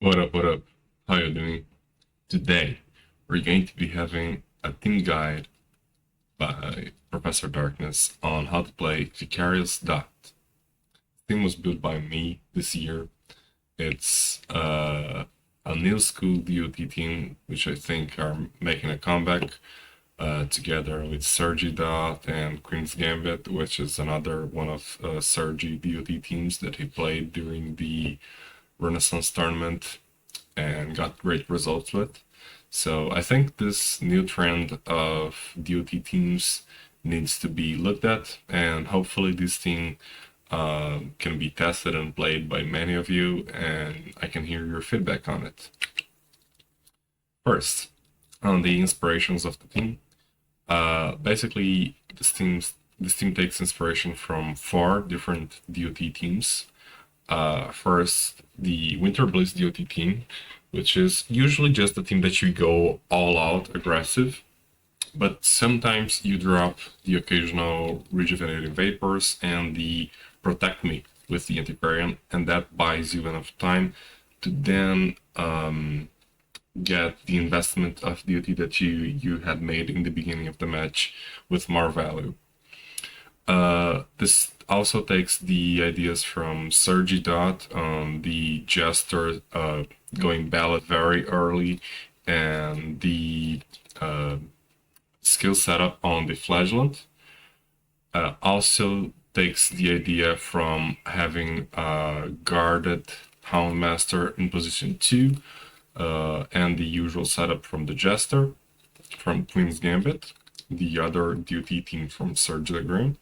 What up, what up? How you doing? Today, we're going to be having a team guide by Professor darKnez on how to play Vicarious Dot. The team was built by me this year. It's a new school DOT team, which I think are making a comeback together with Sergi Dot and Queen's Gambit, which is another one of Sergi DOT teams that he played during the Renaissance tournament and got great results with. So I think this new trend of DOT teams needs to be looked at, and hopefully this team can be tested and played by many of you, and I can hear your feedback on it. First, on the inspirations of the team. Basically, this team takes inspiration from four different DOT teams. First, the Winter Bliss DOT team, which is usually just the team that you go all out aggressive, but sometimes you drop the occasional Rejuvenating Vapors and the Protect Me with the Antiquarian, and that buys you enough time to then get the investment of DOT that you had made in the beginning of the match with more value. This also takes the ideas from Sergi Dot on the Jester going ballot very early, and the skill setup on the Flagellant. Also takes the idea from having a guarded Houndmaster in position 2, and the usual setup from the Jester, from Queen's Gambit, the other DOT team from Surge the Grim,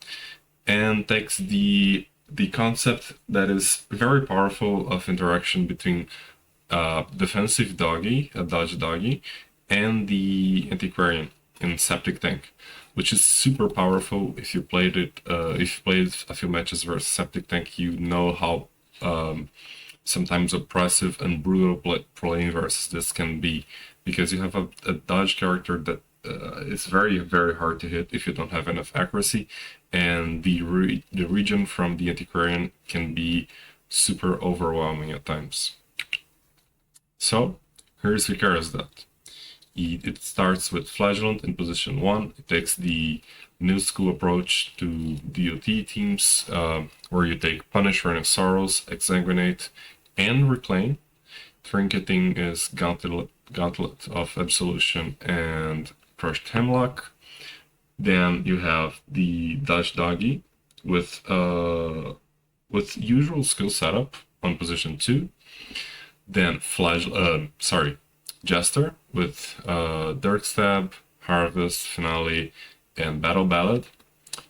and takes the concept that is very powerful of interaction between defensive doggy, a dodge doggy, and the antiquarian in Septic Tank, which is super powerful. If you played it, if you played a few matches versus Septic Tank, you know how sometimes oppressive and brutal playing versus this can be, because you have a dodge character that is very, very hard to hit if you don't have enough accuracy, and the region from the Antiquarian can be super overwhelming at times. So here's Vicarious Dot. It starts with Flagellant in position 1. It takes the new school approach to DOT teams, where you take Punish, Rain of Sorrows, Exsanguinate, and Reclaim. Trinketing is Gauntlet of Absolution and Crushed Hemlock. Then you have the Dodge Doggy with usual skill setup on position 2. Then Jester with Dirk Stab, Harvest, Finale, and Battle Ballad,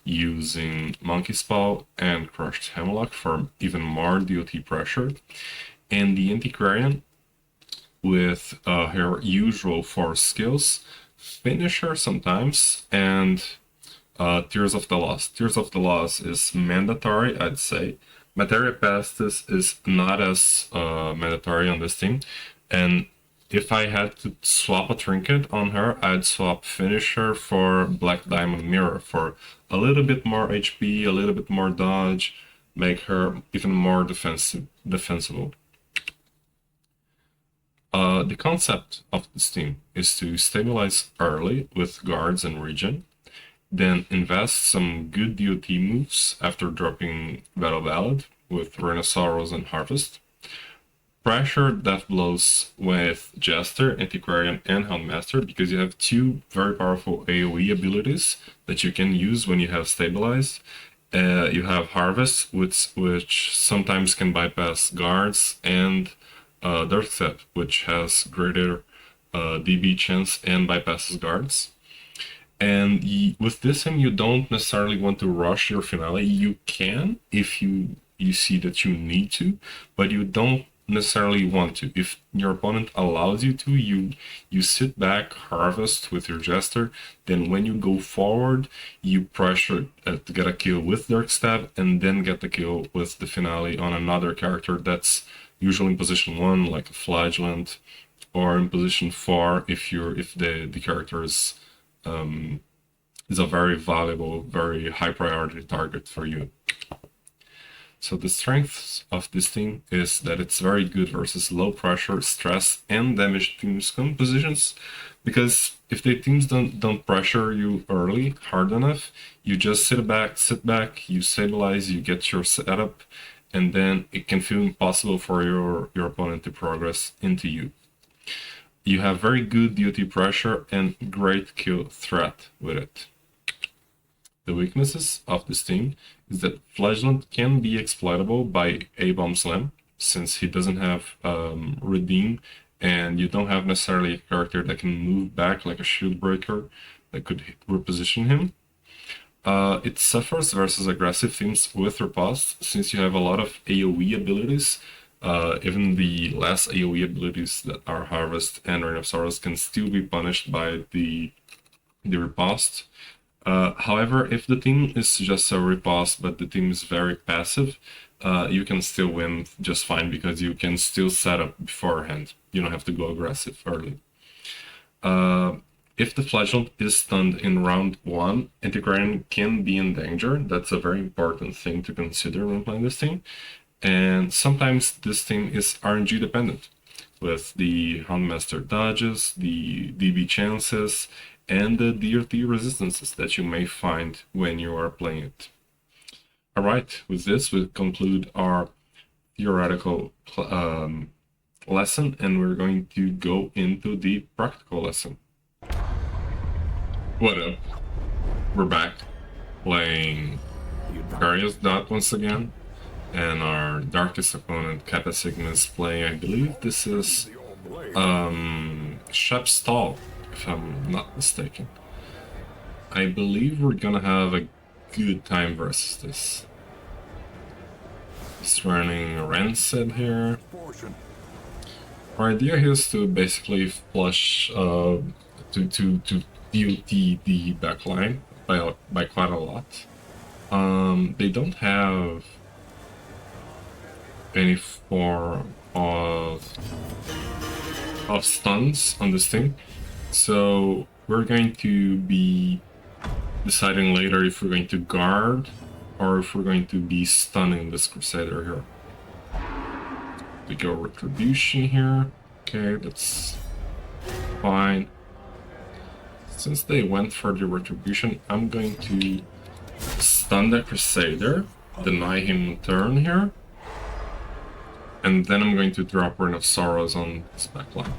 using Monkey Spaw and Crushed Hemlock for even more DOT pressure. And the Antiquarian with her usual 4 skills, Finisher sometimes, and Tears of the Lost. Tears of the Lost is mandatory, I'd say. Materia Pestis is not as mandatory on this team, and if I had to swap a trinket on her, I'd swap Finisher for Black Diamond Mirror for a little bit more HP, a little bit more dodge, make her even more defensible. The concept of this team is to stabilize early with guards and regen, then invest some good DOT moves after dropping Battle Ballad with Rhinoceros and Harvest, pressure Death Blows with Jester, Antiquarian, and Houndmaster, because you have 2 very powerful AoE abilities that you can use when you have Stabilize. You have Harvest, which sometimes can bypass guards, and Dark Step, which has greater DB chance and bypasses guards. And with this one, you don't necessarily want to rush your finale. You can if you see that you need to, but you don't necessarily want to. If your opponent allows you to, you sit back, harvest with your Jester, then when you go forward, you pressure to get a kill with Dark Stab, and then get the kill with the finale on another character that's usually in position 1, like a Flagellant, or in position 4 if the character is a very valuable, very high priority target for you. So the strength of this team is that it's very good versus low pressure, stress, and damage teams compositions. Because if the teams don't pressure you early hard enough, you just sit back, you stabilize, you get your setup, and then it can feel impossible for your opponent to progress into you. You have very good DOT pressure and great kill threat with it. The weaknesses of this team is that Flagellant can be exploitable by A-Bomb Slam, since he doesn't have Redeem, and you don't have necessarily a character that can move back like a Shield Breaker that could reposition him. It suffers versus aggressive teams with Riposte, since you have a lot of AoE abilities. Even the less AoE abilities that are Harvest and Rain of Sorrows can still be punished by the Riposte. However, if the team is just a riposte, but the team is very passive, you can still win just fine because you can still set up beforehand. You don't have to go aggressive early. If the Flagellant is stunned in round 1, Antiquarian can be in danger. That's a very important thing to consider when playing this team. And sometimes this team is RNG dependent, with the Houndmaster dodges, the DB chances, and the DRT resistances that you may find when you are playing it. Alright, with this we conclude our theoretical lesson, and we're going to go into the practical lesson. What up? We're back playing VICARIOUS once again, and our darkest opponent, Kappa Sigma, is playing, I believe this is Shep Stall, if I'm not mistaken. I believe we're gonna have a good time versus this. He's running Rancid here. Our idea here is to basically flush, to DOT the backline by quite a lot. They don't have any form of stuns on this thing, so we're going to be deciding later if we're going to guard or if we're going to be stunning this Crusader here. We go Retribution here. Okay, that's fine. Since they went for the Retribution, I'm going to stun the Crusader, deny him turn here, and then I'm going to drop Rain of Sorrows on his backline.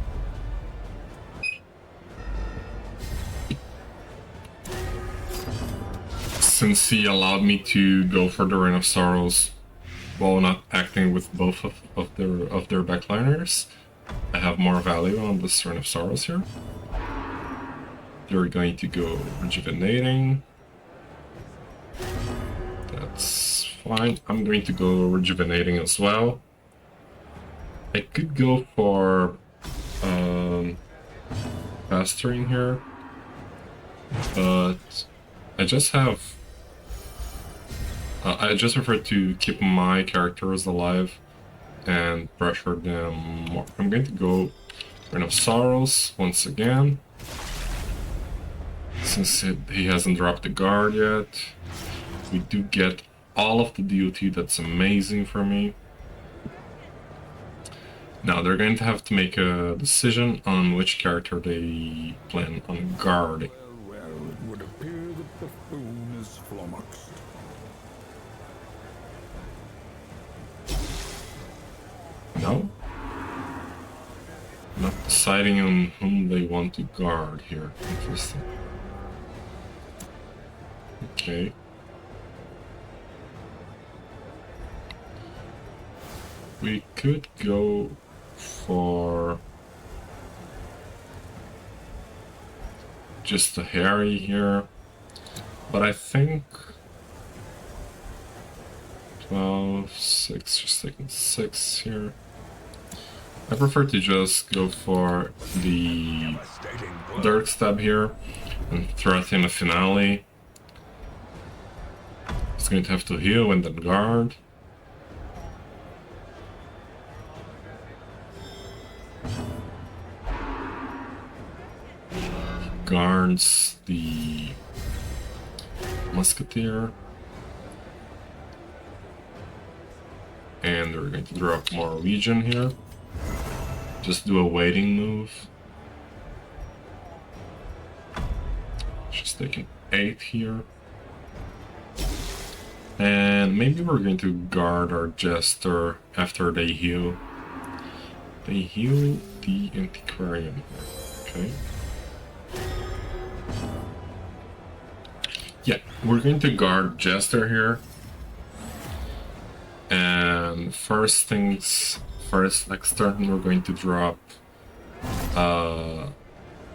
Since he allowed me to go for the Rain of Sorrows while not acting with both of their backliners, I have more value on this Rain of Sorrows here. They're going to go Rejuvenating. That's fine. I'm going to go Rejuvenating as well. I could go for Pasturing here, but I just have I just prefer to keep my characters alive and pressure them more. I'm going to go Rain of Sorrows once again, since he hasn't dropped the guard yet. We do get all of the DOT, that's amazing for me. Now they're going to have to make a decision on which character they plan on guarding. Well, it would appear that the buffoon is flummoxed. No? Not deciding on whom they want to guard here. Interesting. Okay. We could go for just a Harry here, but I think 12, 6, just taking 6 here. I prefer to just go for the Dark Stab here and threaten a Finale. It's going to have to heal and then guard. Guards the Musketeer. we're going to drop more region here. Just do a waiting move. She's taking 8 here. And maybe we're going to guard our Jester after they heal. They heal the Antiquarian here. Okay. Yeah, we're going to guard Jester here. And first things first, next turn we're going to drop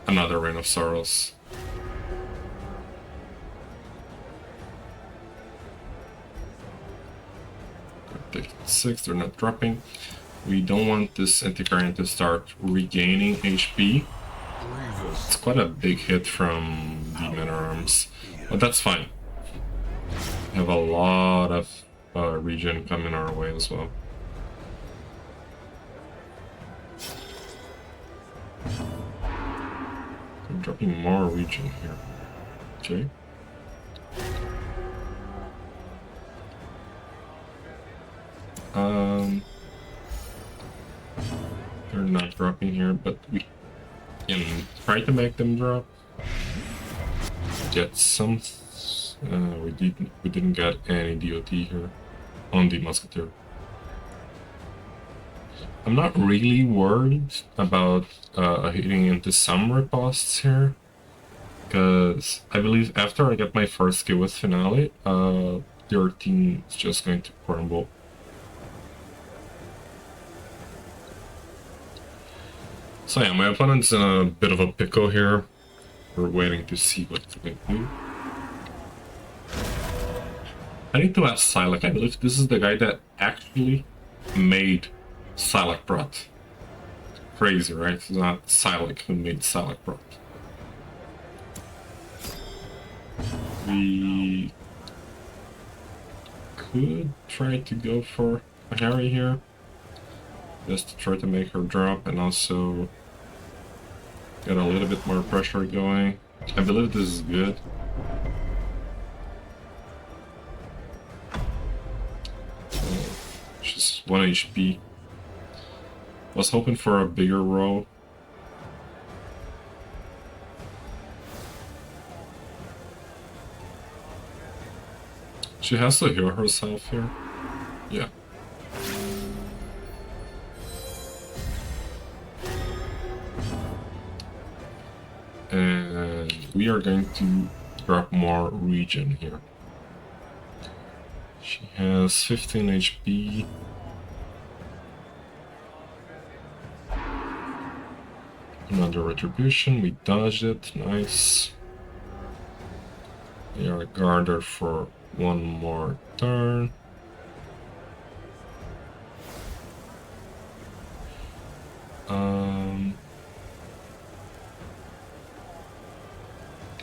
another Rain of Sorrows. Take 6, they're not dropping. We don't want this Antiquarian to start regaining HP. It's quite a big hit from the Men at Arms, but that's fine. We have a lot of regen coming our way as well. I'm dropping more regen here. Okay. They're not dropping here, but we can try to make them drop. Get some. We didn't get any DOT here on the Musketeer. I'm not really worried about hitting into some riposts here, because I believe after I get my first kill with Finale, their team is just going to crumble. So yeah, my opponent's in a bit of a pickle here. We're waiting to see what they're going to do. I need to ask Silac. I believe this is the guy that actually made Silac Brat. Crazy, right? It's not Silac who made Silac Brat. We could try to go for a Harry here, just to try to make her drop and also get a little bit more pressure going. I believe this is good. She's 1 HP. Was hoping for a bigger roll. She has to heal herself here. Yeah. And we are going to drop more regen here. She has 15 HP. Another retribution, we dodged it, nice. We are guarded for one more turn.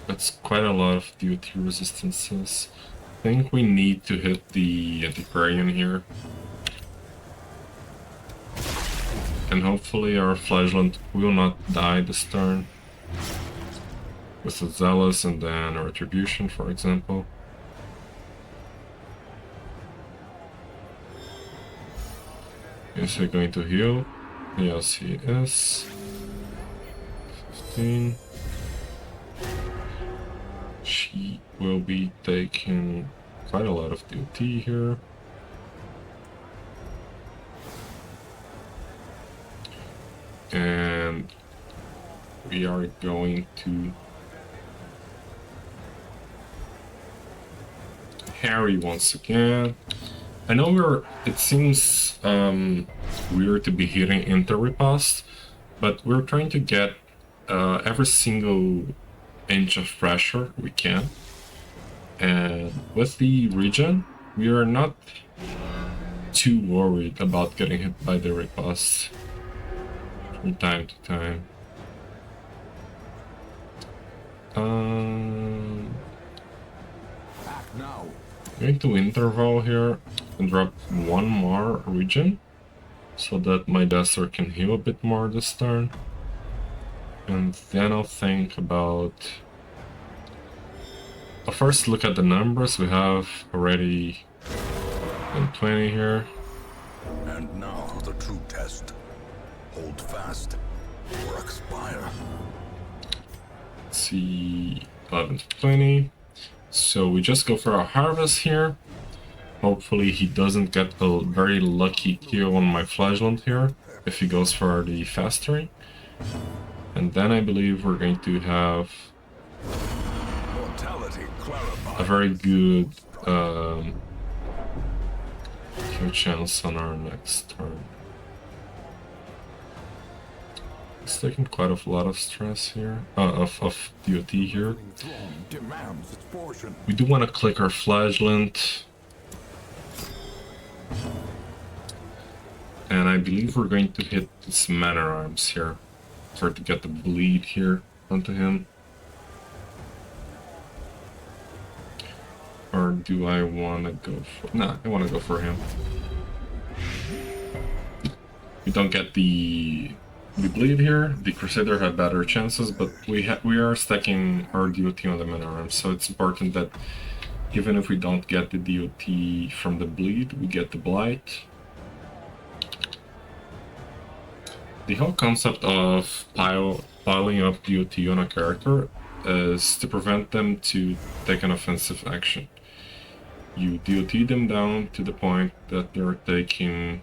That's quite a lot of DOT resistances. I think we need to hit the Antiquarian here. And hopefully our Flagellant will not die this turn. With a Zealous and then a Retribution, for example. Is he going to heal? Yes, he is. 15. She will be taking quite a lot of DOT here. And we are going to Harry once again. I know it seems weird to be hitting into riposte, but we're trying to get every single inch of pressure we can. And with the regen, we are not too worried about getting hit by the riposte from time to time. Going to interval here and drop one more regen so that my Jester can heal a bit more this turn. And then I'll think about... I'll first look at the numbers. We have already 20 here. And now the true test. Hold fast or expire. Let's see, 11 to 20. So we just go for a harvest here. Hopefully he doesn't get a very lucky kill on my flagellant here if he goes for the fastering. And then I believe we're going to have a very good kill chance on our next turn. It's taking quite a lot of stress here, of DOT here. We do want to click our flagellant. And I believe we're going to hit this man at arms here. Try to get the bleed here onto him. Or do I want to go for... Nah, I want to go for him. We don't get the bleed here. The Crusader had better chances, but we are stacking our DOT on the man at arms, so it's important that even if we don't get the DOT from the bleed, we get the blight. The whole concept of piling up DOT on a character is to prevent them to take an offensive action. You DOT them down to the point that they're taking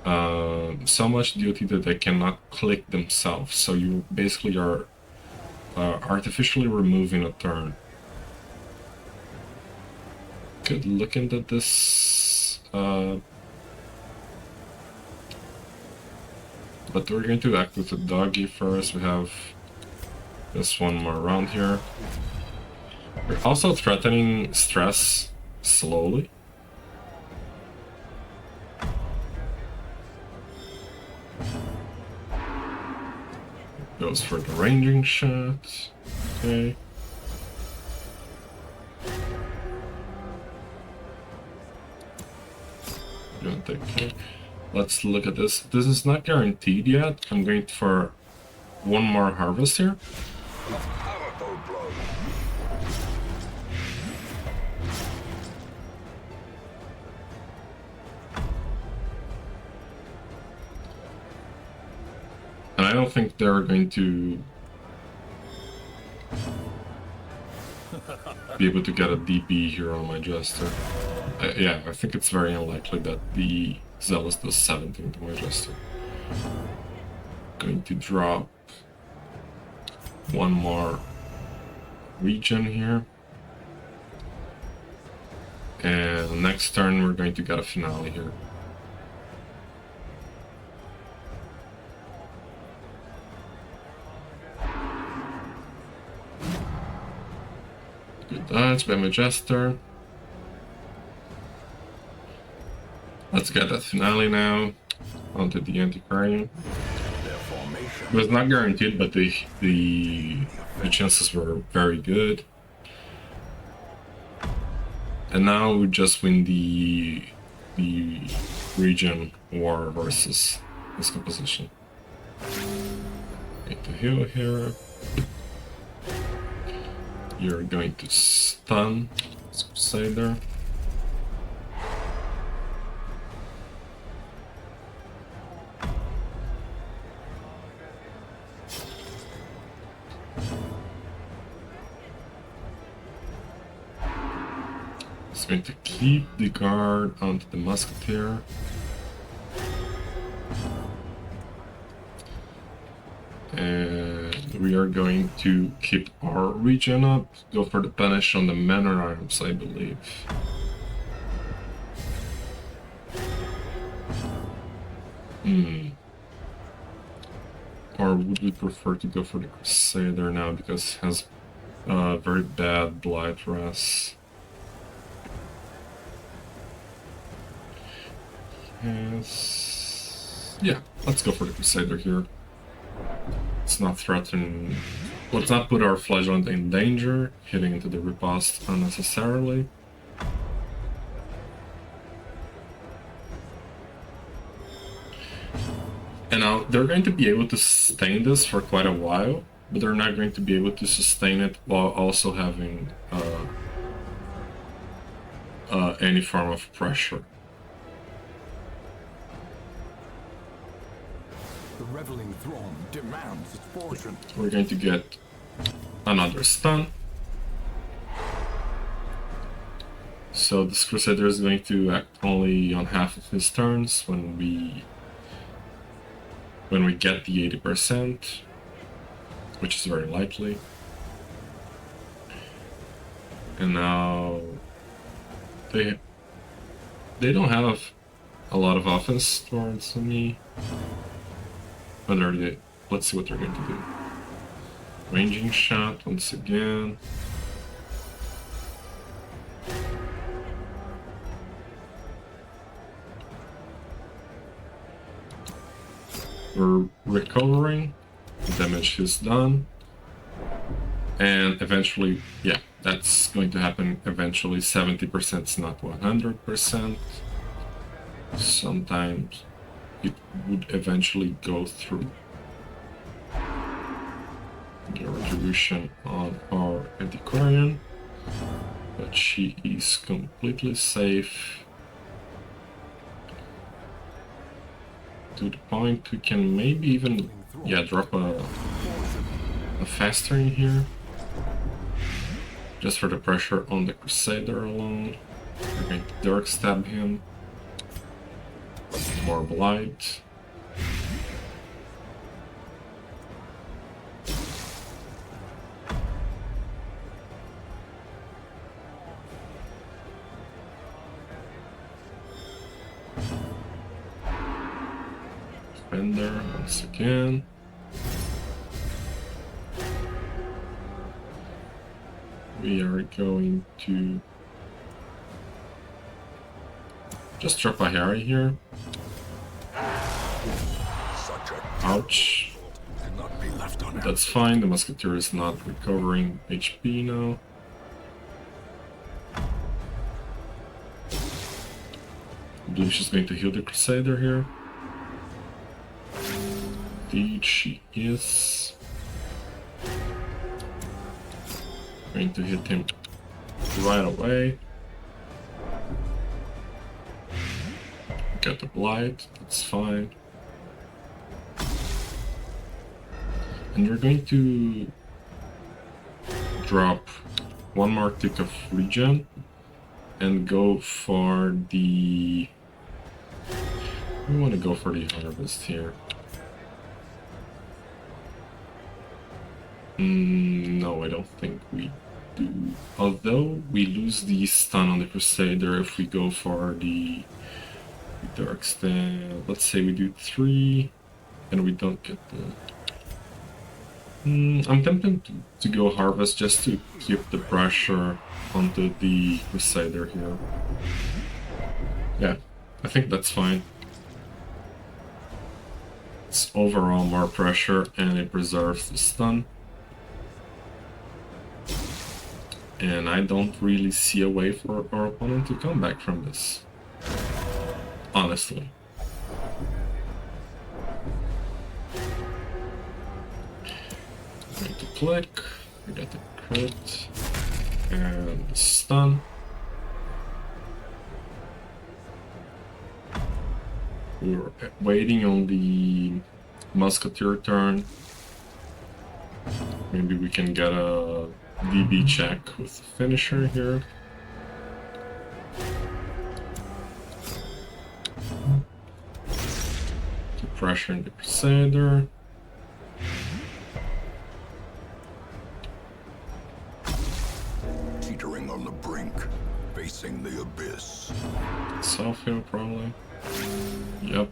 so much DOT that they cannot click themselves. So you basically are artificially removing a turn. Good looking at this. But we're going to act with the doggy first. We have this one more round here. We're also threatening stress slowly. Goes for the ranging shot. Okay. Don't take care. Let's look at this. This is not guaranteed yet. I'm going for one more harvest here. And I don't think they're going to be able to get a DP here on my Jester. Yeah, I think it's very unlikely that the Zealous does 17 to my Jester. Going to drop one more regen here. And next turn we're going to get a finale here. Good dodge by my Jester. Let's get that finale now onto the Antiquarian. It was not guaranteed, but the chances were very good. And now we just win the region war versus this composition. Need to heal here. You're going to stun this Crusader. It's going to keep the guard onto the Musketeer. And we are going to keep our regen up, go for the punish on the men at arms, I believe. Or would we prefer to go for the Crusader now because it has very bad Blight Res? Yes. Yeah, let's go for the Crusader here. Let's not threaten. Let's not put our Flagellant in danger, hitting into the riposte unnecessarily. And now they're going to be able to sustain this for quite a while, but they're not going to be able to sustain it while also having any form of pressure. The reveling throng demands its portion. We're going to get another stun. So this Crusader is going to act only on half of his turns when we get the 80%, which is very likely. And now they don't have a lot of offense towards me. But let's see what they're going to do. Ranging shot once again. We're recovering, the damage is done, and eventually, yeah, that's going to happen eventually. 70% is not 100%. Sometimes it would eventually go through. The retribution on our Antiquarian, but she is completely safe. To the point we can maybe even, yeah, drop a faster in here. Just for the pressure on the Crusader alone. We're going to Dark Stab him. More Blight. Defender once again. We are going to just drop a Harry here. Ouch. That's fine, the Musketeer is not recovering HP now. I believe she's going to heal the Crusader here. Indeed, she is. Going to hit him right away. Get the Blight, that's fine. And we're going to drop one more tick of regen and go for the... We want to go for the Harvest here. No, I don't think we do. Although we lose the stun on the Crusader if we go for the darkness. Let's say we do 3 and we don't get the... I'm tempted to go Harvest just to keep the pressure onto the Crusader here. Yeah, I think that's fine. It's overall more pressure and it preserves the stun. And I don't really see a way for our opponent to come back from this. Honestly. I'm going to click, we got the crit, and the stun. We're waiting on the Musketeer turn. Maybe we can get a DB check with the finisher here. Keep pressuring the Crusader. Teetering on the brink, facing the abyss. Self-heal probably. Yep.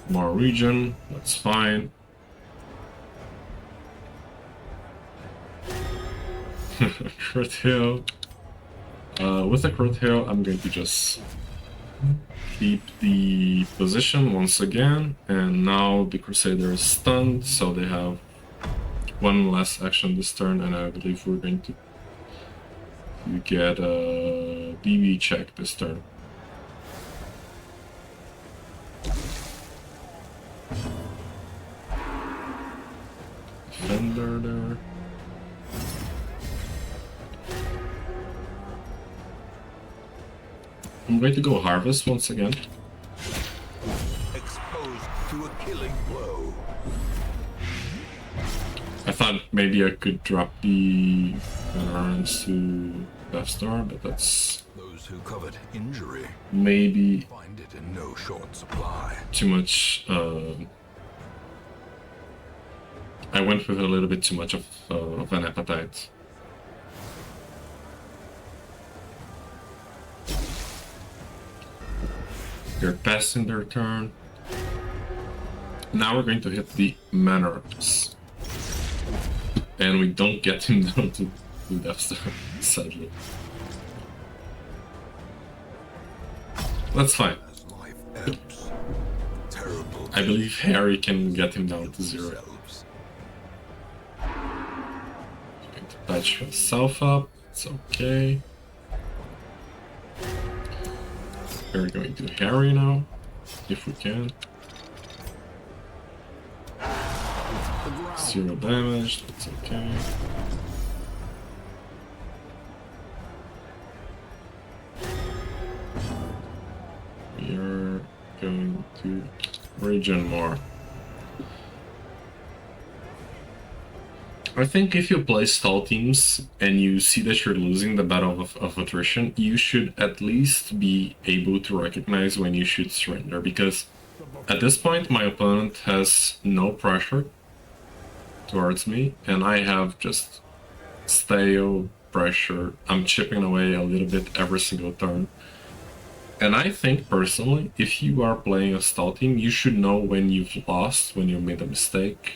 More region, that's fine. Crit heal. With a crit heal, I'm going to just keep the position once again, and now the Crusader is stunned, so they have one less action this turn, and I believe we're going to get a DB check this turn. Defender there. I'm going to go Harvest once again. Exposed to a killing blow. I thought maybe I could drop the arms to Death Star, but that's Those who covet injury maybe find it in no short supply. too much. I went with a little bit too much of an appetite. They're passing their turn. Now we're going to hit the Manors. And we don't get him down to Death Star, sadly. That's fine. As life ebbs, terrible I believe Harry can get him down to 0. themselves. Going to patch himself up. It's okay. We're going to Harry now, if we can. 0 damage, that's okay. We are going to regen more. I think if you play stall teams and you see that you're losing the battle of attrition, you should at least be able to recognize when you should surrender, because at this point my opponent has no pressure towards me and I have just stale pressure. I'm chipping away a little bit every single turn. And I think personally, if you are playing a stall team, you should know when you've lost, when you made a mistake,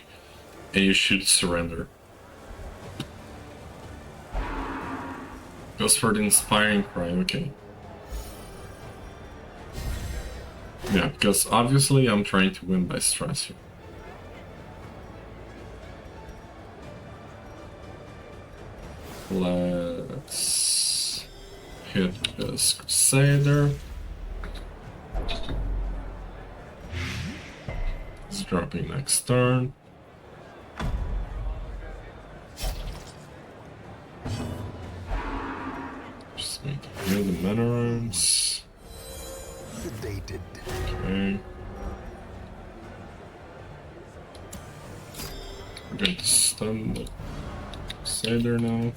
and you should surrender. Goes for the inspiring cry, okay. Yeah, because obviously I'm trying to win by stress here. Let's hit this Crusader. It's dropping next turn. Just going to heal the mana arms. Sedated. Okay. We're going to stun the Crusader now.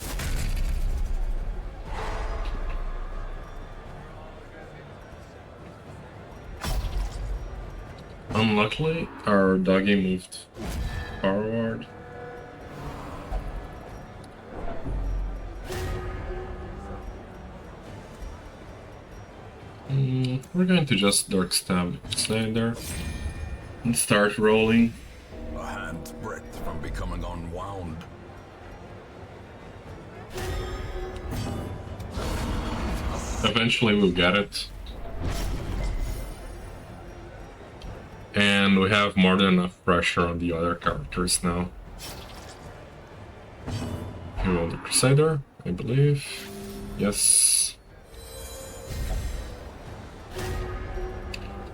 Unluckily, our doggy moved forward. We're going to just Dark Stab Crusader and start rolling. A hand's breadth from becoming unwound. Eventually we'll get it. And we have more than enough pressure on the other characters now. Here on the Crusader, I believe. Yes.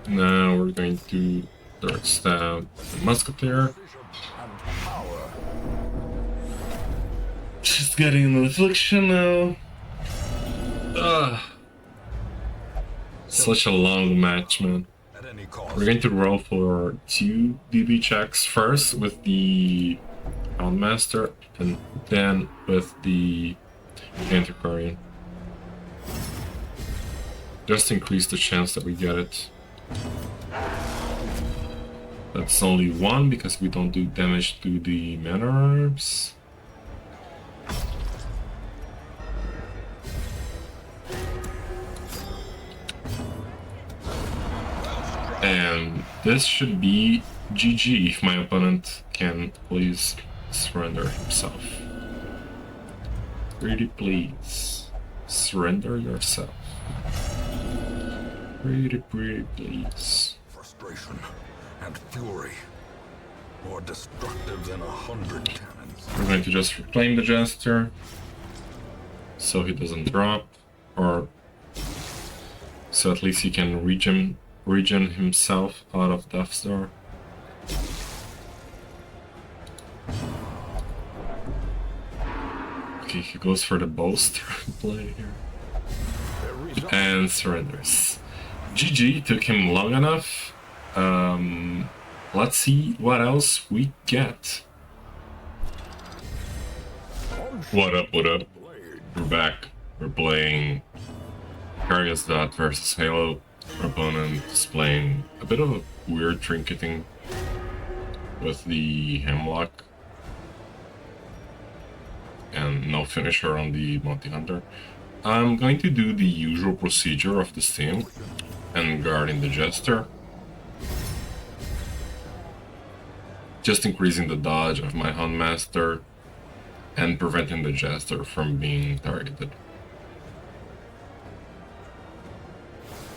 Now we're going to Dark Stab the Musketeer. And power. Just getting an affliction now. Such a long match, man. At any cost. We're going to roll for 2 DB checks first with the Houndmaster and then with the Antiquarian. Just increase the chance that we get it. That's only 1 because we don't do damage to the mana arms. And this should be GG if my opponent can please surrender himself. Pretty please. Surrender yourself. Pretty please. Frustration and fury. More destructive than 100 cannons. We're going to just reclaim the Jester so he doesn't drop, or so at least he can regen himself out of Death Star. Okay, he goes for the Bolster play here. There and surrenders. GG, took him long enough. Let's see what else we get. What up, what up? We're back. We're playing VICARIOUS versus Halo. Our opponent is playing a bit of a weird trinketing with the Hemlock. And no finisher on the Bounty Hunter. I'm going to do the usual procedure of this team and guarding the Jester. Just increasing the dodge of my Houndmaster and preventing the Jester from being targeted.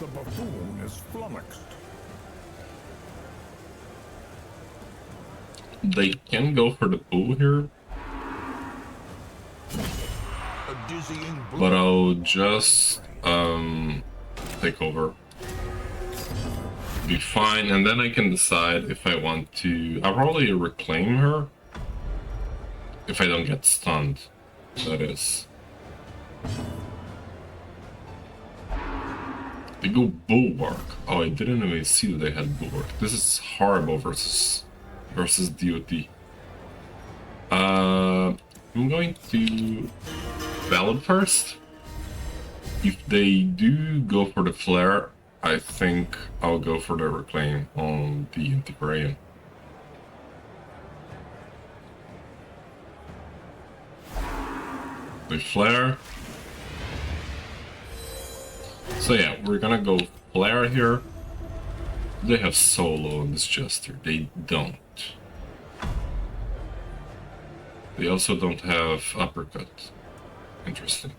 The buffoon is flummoxed. They can go for the pool here, but I'll just take over. Be fine, and then I can decide if I want to. I'll probably reclaim her if I don't get stunned, that is. They go Bulwark. Oh, I didn't even see that they had Bulwark. This is horrible versus DOT. I'm going to Ballad first. If they do go for the Flare, I think I'll go for the Reclaim on the Antiquarian. The Flare. So yeah, we're gonna go Flare here. They have solo on this Jester. They don't. They also don't have Uppercut. Interesting.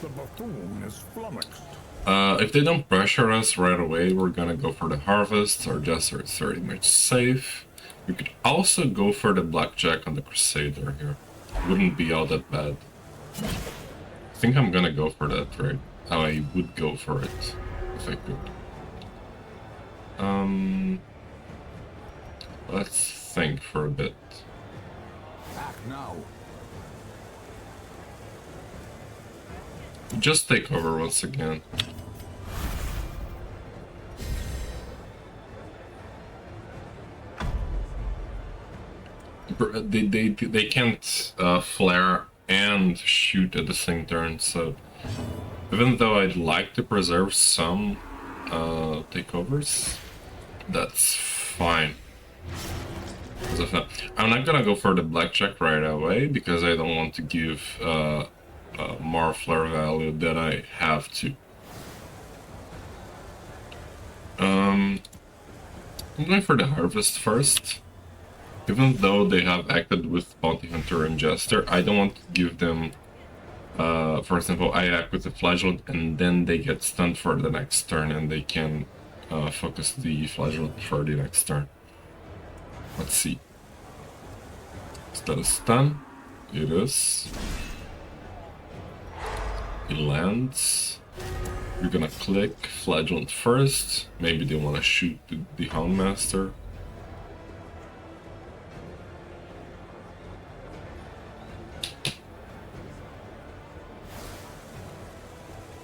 The buffoon is flummoxed. If they don't pressure us right away, we're gonna go for the Harvest. Our Jester is very much safe. We could also go for the Blackjack on the Crusader here. Wouldn't be all that bad. I think I'm gonna go for that, right? I would go for it if I could. Let's think for a bit. Act now. Just take over once again. They can't flare and shoot at the same turn, so even though I'd like to preserve some takeovers, that's fine. I'm not gonna go for the Blackjack right away because I don't want to give more flare value than I have to. I'm going for the Harvest first. Even though they have acted with Bounty Hunter and Jester, I don't want to give them, for example, I act with the Flagellant and then they get stunned for the next turn and they can focus the Flagellant for the next turn. Let's see. Is that a stun? It is. It lands. We're gonna click Flagellant first. Maybe they want to shoot the Houndmaster.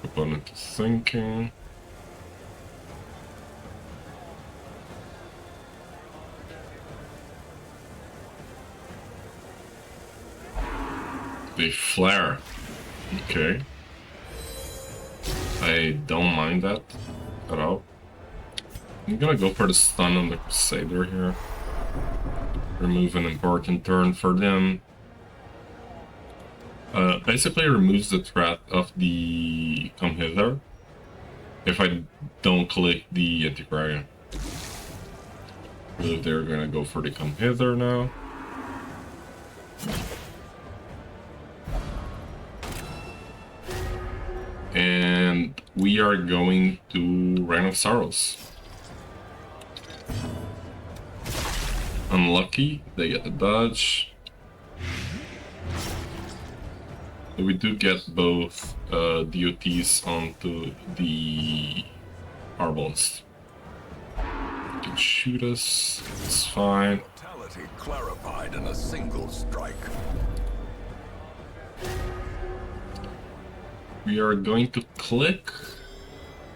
Opponent is thinking. They flare. Okay. I don't mind that at all. I'm gonna go for the stun on the Crusader here. Remove an important turn for them. Basically removes the threat of the Come Hither if I don't click the Antiquarian. I believe they're gonna go for the Come Hither now. And we are going to Reign of Sorrows. Unlucky, they get the dodge. We do get both DOTs onto the Arbalist. They can shoot us, it's fine. Mortality clarified in a single strike. we are going to click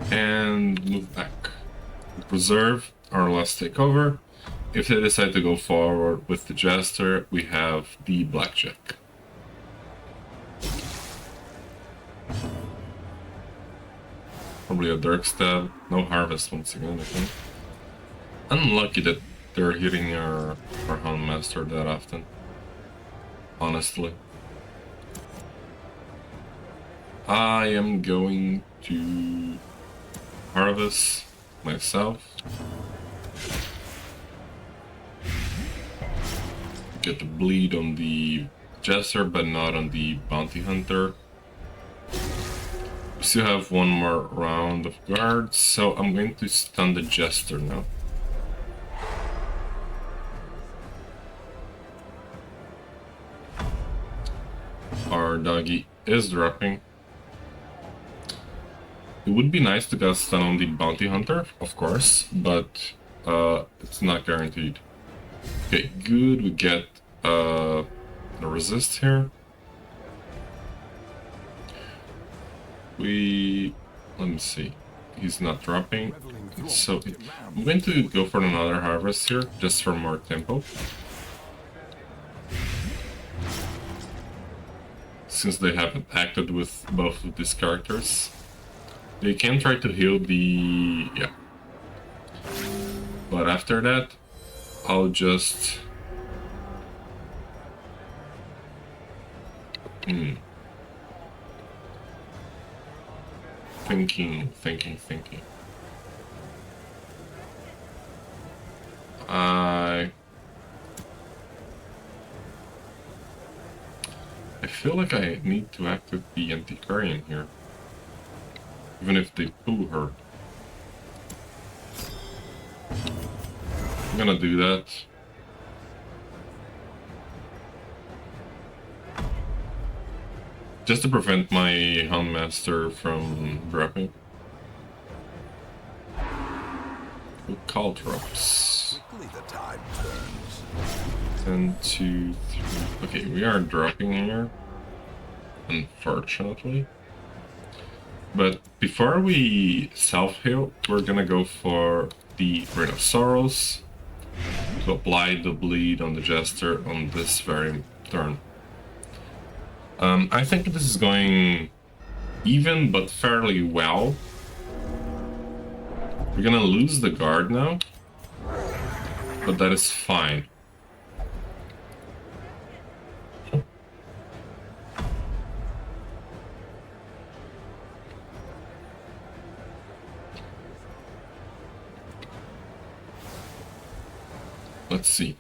and move back. Preserve our last takeover. If they decide to go forward with the Jester, we have the Blackjack. Probably a Dark Stab. No Harvest once again, I think. Unlucky that they're hitting our Houndmaster that often. Honestly. I am going to harvest myself. Get the bleed on the Jester, but not on the Bounty Hunter. We still have one more round of guards, so I'm going to stun the Jester now. Our doggy is dropping. It would be nice to get stun on the Bounty Hunter, of course, but it's not guaranteed. Okay, good. We get the resist here. Let me see. He's not dropping. So I'm going to go for another harvest here, just for more tempo. Since they haven't acted with both of these characters. They can try to heal the... yeah. But after that, I'll just... Thinking. I feel like I need to activate the Antiquarian here. Even if they pull her. I'm gonna do that. Just to prevent my Houndmaster from dropping. We'll call drops. Quickly the tide turns. 10, 2, 3. Okay, we are dropping here. Unfortunately. But before we self-heal, we're gonna go for the Ring of Sorrows to apply the bleed on the Jester on this very turn. I think this is going even, but fairly well. We're gonna lose the guard now, but that is fine. Let's see.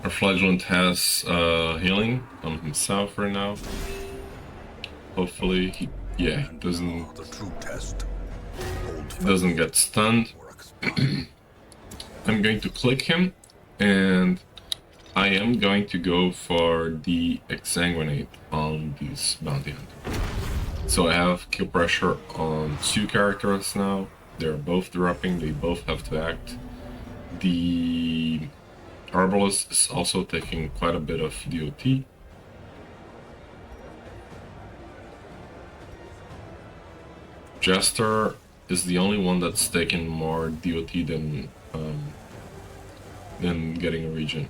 Our Flagellant has healing on himself right now. Hopefully he doesn't The true test. doesn't get stunned. I'm going to click him, and I am going to go for the Exsanguinate on this Bounty Hunter. So I have kill pressure on 2 characters now. They're both dropping, they both have to act. The Arbalest is also taking quite a bit of DOT. Jester is the only one that's taking more DOT than getting a regen.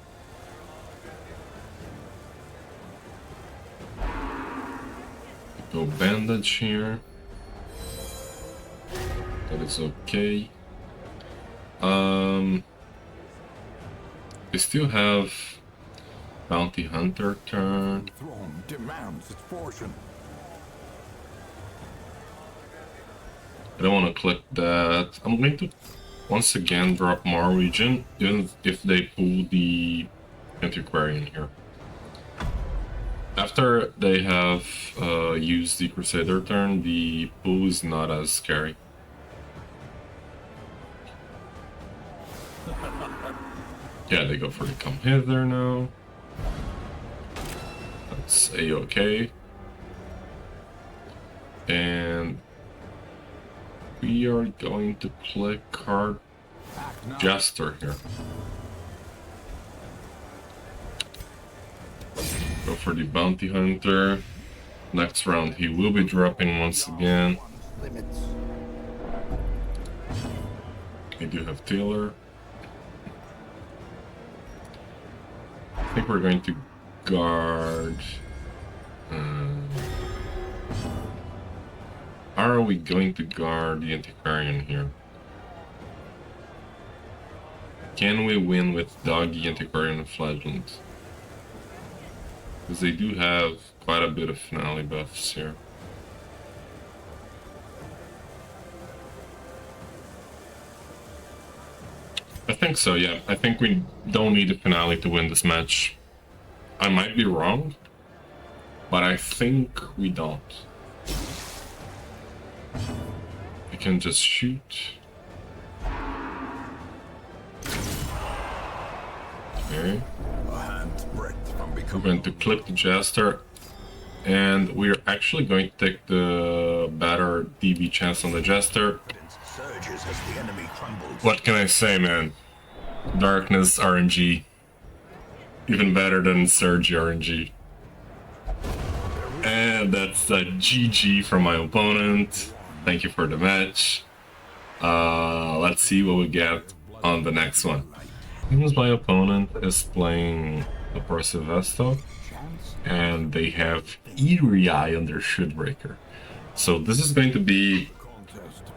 Go bandage here. That is okay. We still have Bounty Hunter turn. Throne demands its portion. I don't want to click that. I'm going to once again drop more regen, even if they pull the Antiquarian here. After they have used the Crusader turn, the pull is not as scary. Yeah, they go for the come hither now. That's a-okay. And we are going to click card Jester here. Go for the Bounty Hunter. Next round, he will be dropping once again. Limits. I do have Taylor. I think we're going to guard. How are we going to guard the Antiquarian here? Can we win with Doggy, Antiquarian, and Flagellant? Because they do have quite a bit of finale buffs here. I think so, yeah. I think we don't need a finale to win this match. I might be wrong, but I think we don't. We can just shoot. Okay. A hand's breadth from We're becoming going to click the Jester, and we're actually going to take the better DB chance on the Jester. surges as the enemy crumbles. What can I say, man? darKnez RNG. Even better than Surge RNG. And that's a GG from my opponent. Thank you for the match. Let's see what we get on the next one. Since my opponent is playing the Percivesto, and they have Eerie Eye on their Shieldbreaker. So this is going to be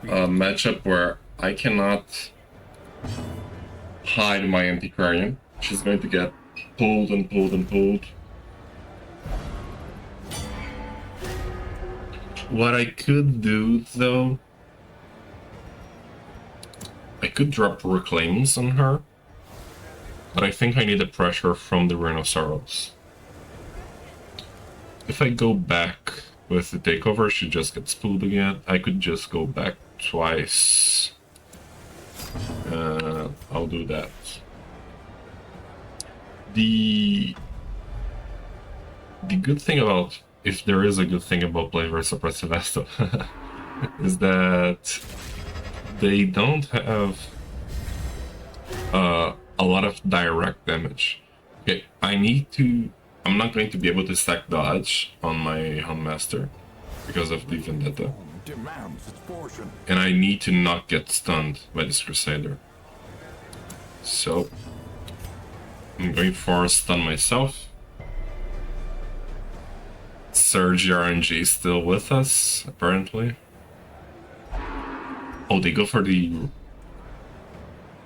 a matchup where I cannot hide my Antiquarian. She's going to get pulled and pulled and pulled. What I could do, though, I could drop Reclaims on her, but I think I need a pressure from the Rhinoceros. If I go back with the takeover, she just gets pulled again. I could just go back twice. I'll do that. The good thing about, if there is a good thing about playing versus Percivesto, is that they don't have a lot of direct damage. Okay, I'm not going to be able to stack dodge on my Houndmaster because of the Vendetta. Demands its portion. And I need to not get stunned by this Crusader. So I'm going for a stun myself. Surge RNG is still with us, apparently. Oh, they go for the...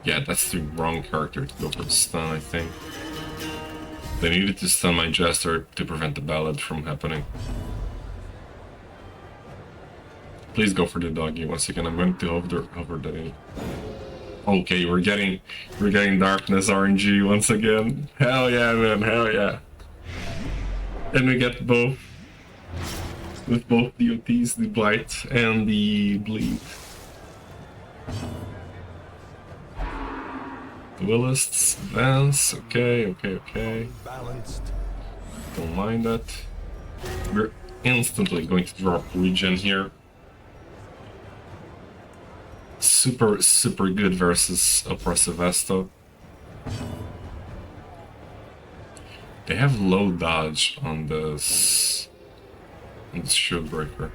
Yeah, that's the wrong character to go for the stun, I think. They needed to stun my Jester to prevent the ballad from happening. Please go for the doggy once again. I'm going to hover the... Okay, we're getting darKnez RNG once again. Hell yeah, man, hell yeah. And we get both. With both DOTs, the Blight and the Bleed. Duelists, advance, okay. Balanced. Don't mind that. We're instantly going to drop Regen here. Super good versus a Percivesto. They have low dodge on this Shieldbreaker.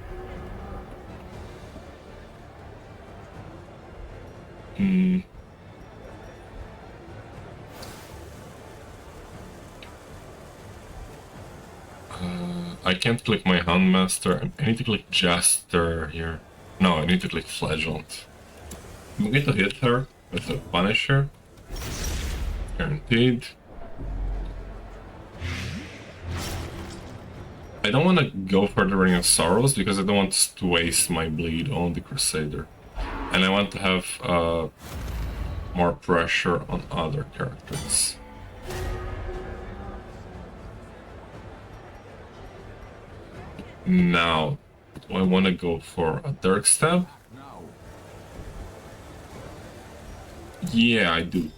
I can't click my Houndmaster. I need to click Jester here. No, I need to click Flagellant. I'm going to hit her with a Punisher. Guaranteed. I don't want to go for the Ring of Sorrows because I don't want to waste my bleed on the Crusader. And I want to have more pressure on other characters. Now, do I want to go for a Dark Stab? Yeah, I do.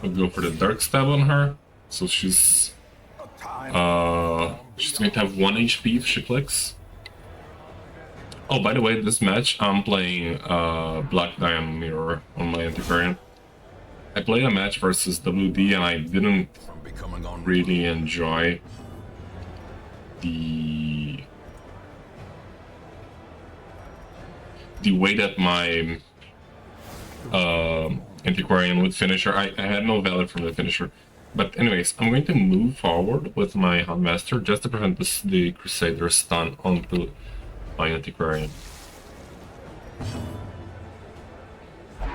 I'll go for the Dark Stab on her. So she's going to have 1 HP if she clicks. Oh, by the way, this match I'm playing Black Diamond Mirror on my Antiquarian. I played a match versus WD and I didn't really enjoy the way that my Antiquarian would finisher. I had no value from the finisher. But anyways, I'm going to move forward with my Houndmaster just to prevent the Crusader stun onto my Antiquarian. I'm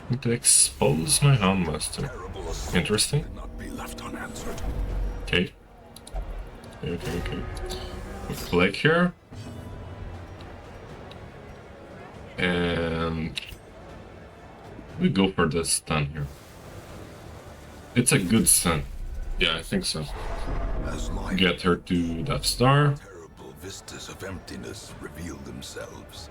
going to expose my Houndmaster. Interesting. Okay. Okay. We click here. And we go for this stun here. It's a good stun. Yeah, I think so. Get her to Death Star. Terrible vistas of emptiness reveal themselves.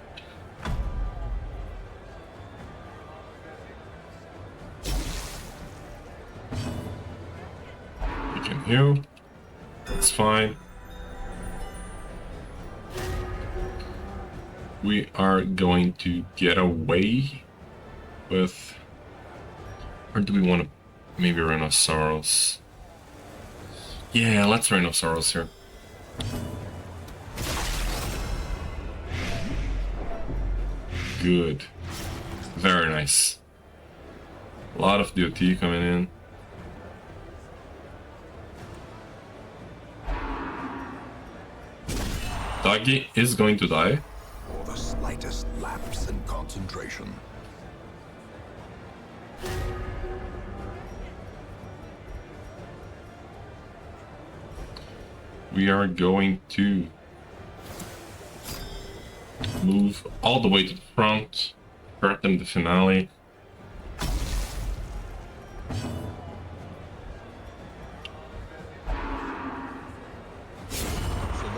You can heal. That's fine. We are going to get away with... Or do we want to maybe Rhinoceros? Yeah, let's Rhinoceros here. Good. Very nice. A lot of DOT coming in. Doggy is going to die. Or the slightest lapse in concentration. We are going to move all the way to the front, threaten the finale.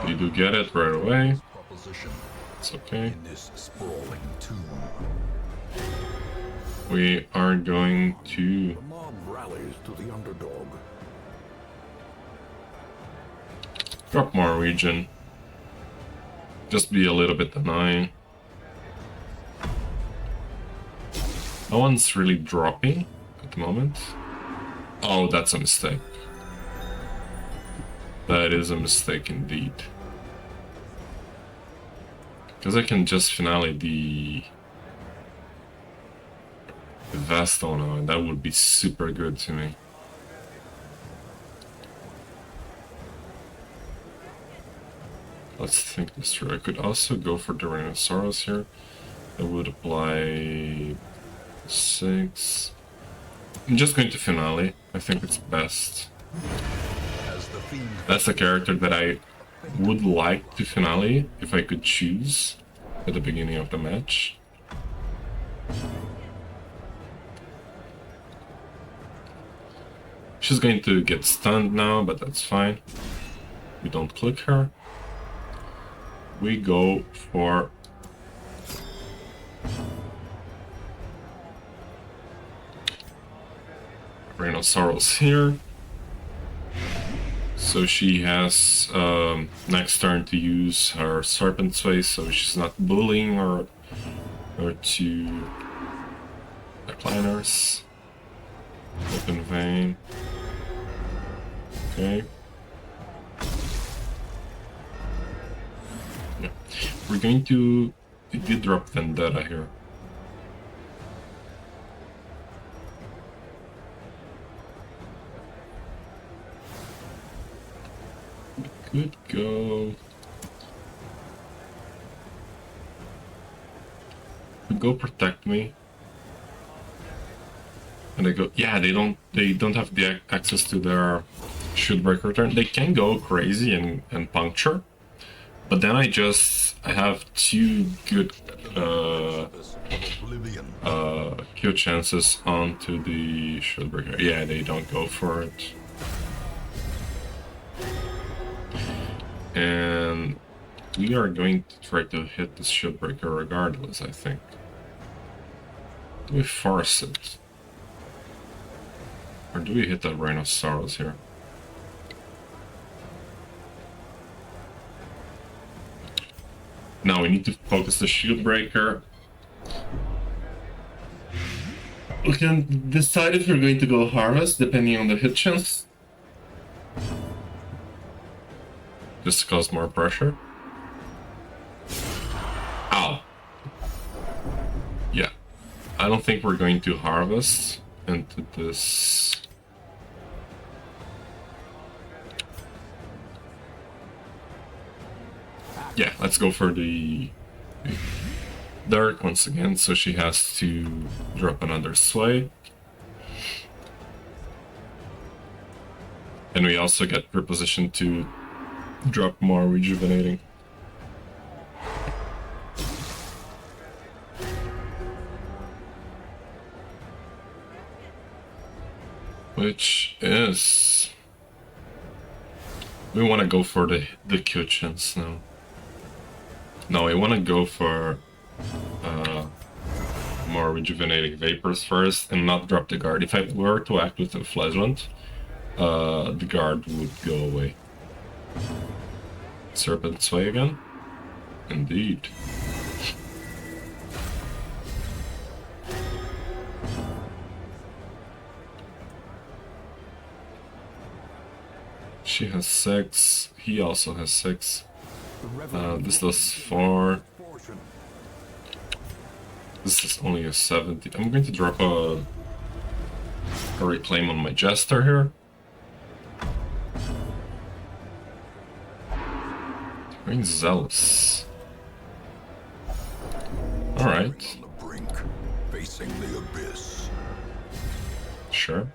We do get it right away. It's okay. In this sprawling tomb. We are going to The mob rallies to the underdog. drop more region. Just be a little bit annoying. No one's really dropping at the moment. Oh, that's a mistake. That is a mistake indeed. Because I can just finale the Vasto now, and that would be super good to me. Let's think this through. I could also go for the Rhinoceros here. I would apply 6. I'm just going to finale. I think it's best. That's a character that I would like to finale if I could choose at the beginning of the match. She's going to get stunned now, but that's fine. We don't click her. We go for Rhinoceros here. So she has next turn to use her Serpent Sway, so she's not bullying or to decliners. Open vein. Okay. Yeah. We're going to... We did drop Vendetta here. We could go... Could go protect me. And they go, yeah, they don't have the access to their shield breaker turn. They can go crazy and puncture, but then I have 2 good kill chances onto the shield breaker. Yeah, they don't go for it. And we are going to try to hit this shield breaker regardless, I think. Do we force it? Or do we hit that Rhinoceros here? Now we need to focus the shield breaker. We can decide if we're going to go harvest depending on the hit chance. just to cause more pressure. Ow. Yeah. I don't think we're going to harvest into this. Yeah, let's go for the dark once again, so she has to drop another sway. And we also get preposition to drop more rejuvenating. Which is... we want to go for the kitchens now. No, we want to go for more rejuvenating vapors first and not drop the guard. If I were to act with the flagellant, the guard would go away. Serpent sway again? Indeed. She has 6, he also has 6. This does 4. This is only a 70. I'm going to drop a reclaim on my jester here. Going zealous. Alright. On the brink, facing the abyss. Sure.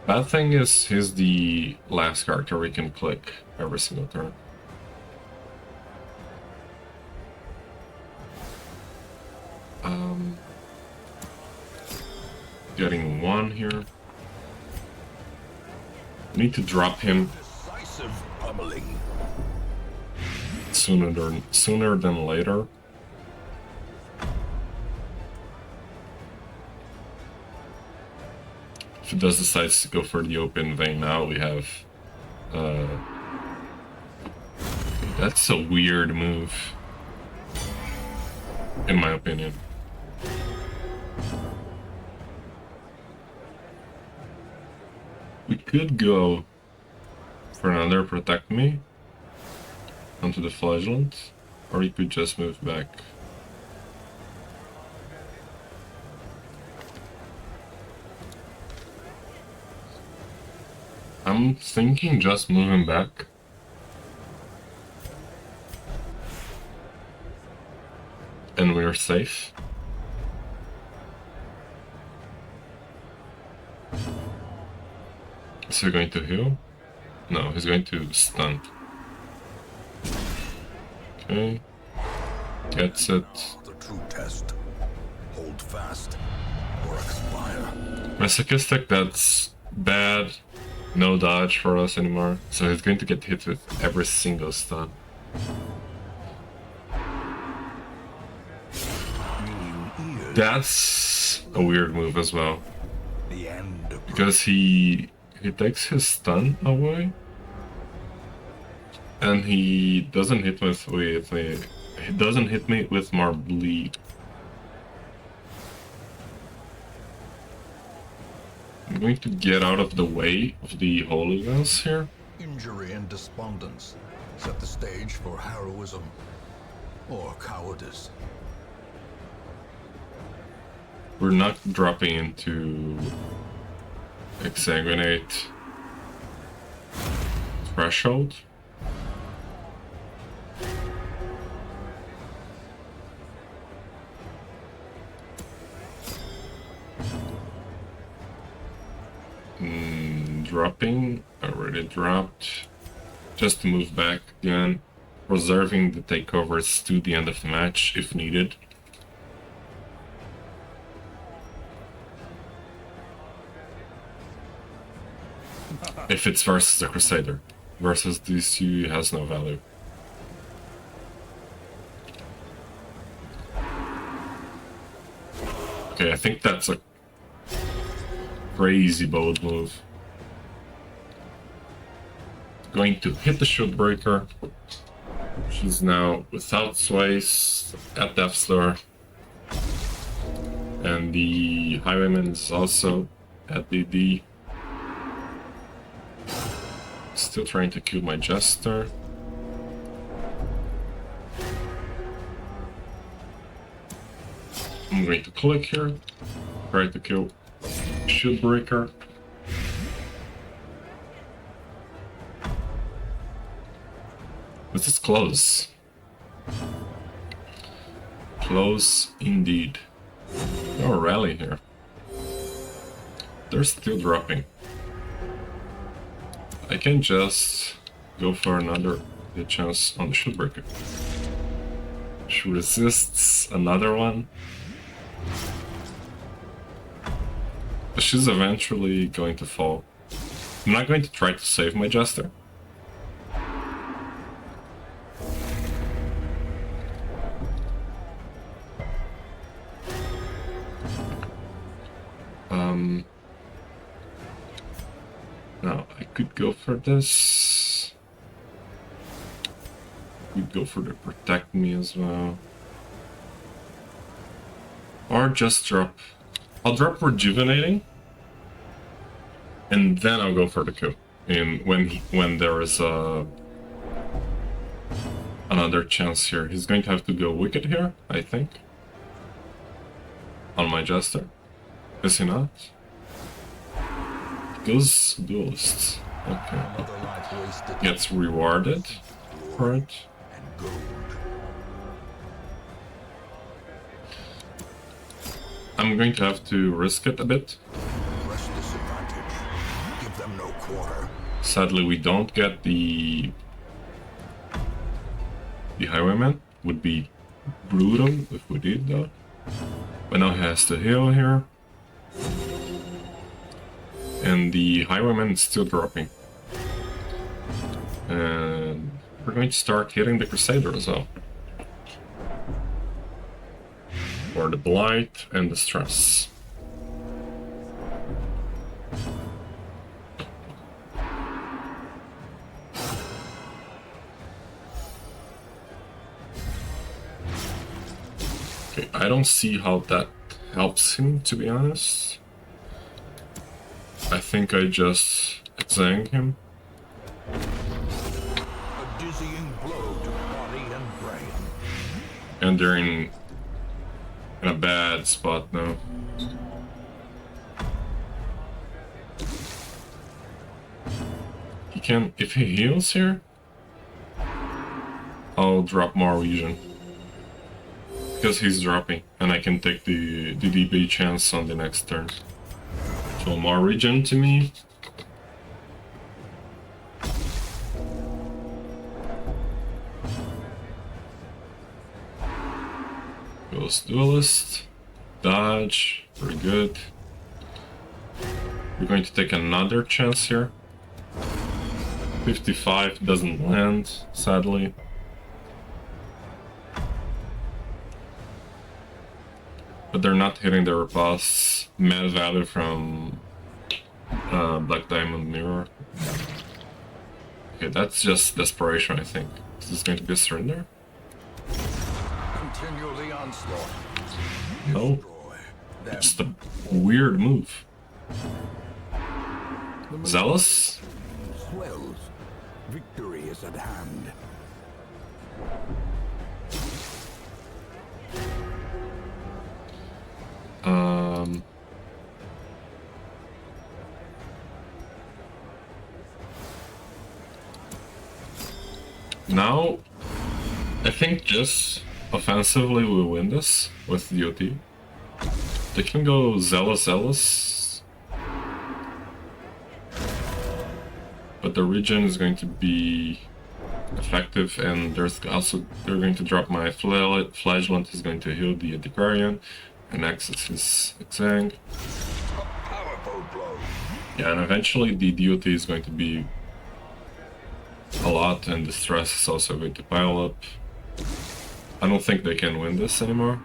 Bad thing is, he's the last character we can click every single turn. Getting 1 here. Need to drop him Decisive pummeling. sooner than later. If he does decide to go for the open vein now, we have... that's a weird move, in my opinion. We could go for another protect me onto the flagellant, or we could just move back. I'm thinking just moving back. And we're safe. Is he going to heal? No, he's going to stun. Okay. Gets it. The true test. Hold fast or expire. Masochistic, that's bad. No dodge for us anymore. So he's going to get hit with every single stun. That's a weird move as well. The end. Because he takes his stun away. And he doesn't hit me with more bleed. I'm going to get out of the way of the hooligans here. Injury and despondence set the stage for heroism or cowardice. We're not dropping into exsanguinate threshold. Dropping, already dropped. Just to move back again, reserving the takeovers to the end of the match if needed. If it's versus the Crusader. Versus these two has no value. Okay, I think that's a crazy bold move. Going to hit the shield breaker. She's now without sways at death's door. And the Highwayman is also at DD. Still trying to kill my Jester. I'm going to click here. Try to kill Shieldbreaker. This is close. Close indeed. No rally here. They're still dropping. I can just go for another hit chance on the Shieldbreaker. She resists another one. But she's eventually going to fall. I'm not going to try to save my Jester. Now I could go for this. Could go for the protect me as well. Or just drop. I'll drop rejuvenating. And then I'll go for the coup. And when there is another chance here. He's going to have to go wicked here, I think. On my Jester. Is he not? Goes duelist. Okay. Gets rewarded for it. I'm going to have to risk it a bit. Sadly, we don't get the Highwayman. Would be brutal if we did though. But now he has to heal here. And the Highwayman is still dropping. And we're going to start hitting the Crusader as well. For the Blight and the Stress. Okay, I don't see how that helps him, to be honest. I think I just zang him. A dizzying blow to body and brain. And they're in a bad spot now. He can, if he heals here, I'll drop more region. Because he's dropping, and I can take the DB chance on the next turn. So more region to me. Goes duelist. Dodge. Very good. We're going to take another chance here. 55 doesn't land, sadly. But they're not hitting their boss. Mad value from Black Diamond Mirror. Okay, that's just desperation, I think. Is this going to be a surrender? Continue the onslaught. No. It's a weird move. Zealous? Swells. Victory is at hand. Now, I think just offensively we'll win this with DOT. They can go Zealous, but the regen is going to be effective, and there's also they're going to drop my Flagellant is going to heal the Vicarious, and Nexus is Exang. Yeah, and eventually the DOT is going to be a lot, and the stress is also going to pile up. I don't think they can win this anymore.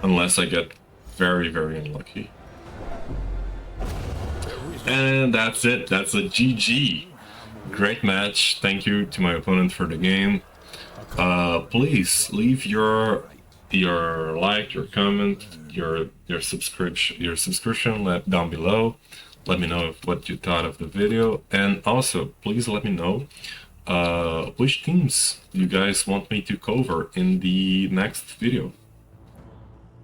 Unless I get very, very unlucky. And that's it. That's a GG. Great match. Thank you to my opponent for the game. Please leave your your like, your comment, your subscription down below. Let me know what you thought of the video, and also please let me know which themes you guys want me to cover in the next video.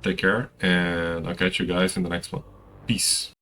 Take care, and I'll catch you guys in the next one. Peace.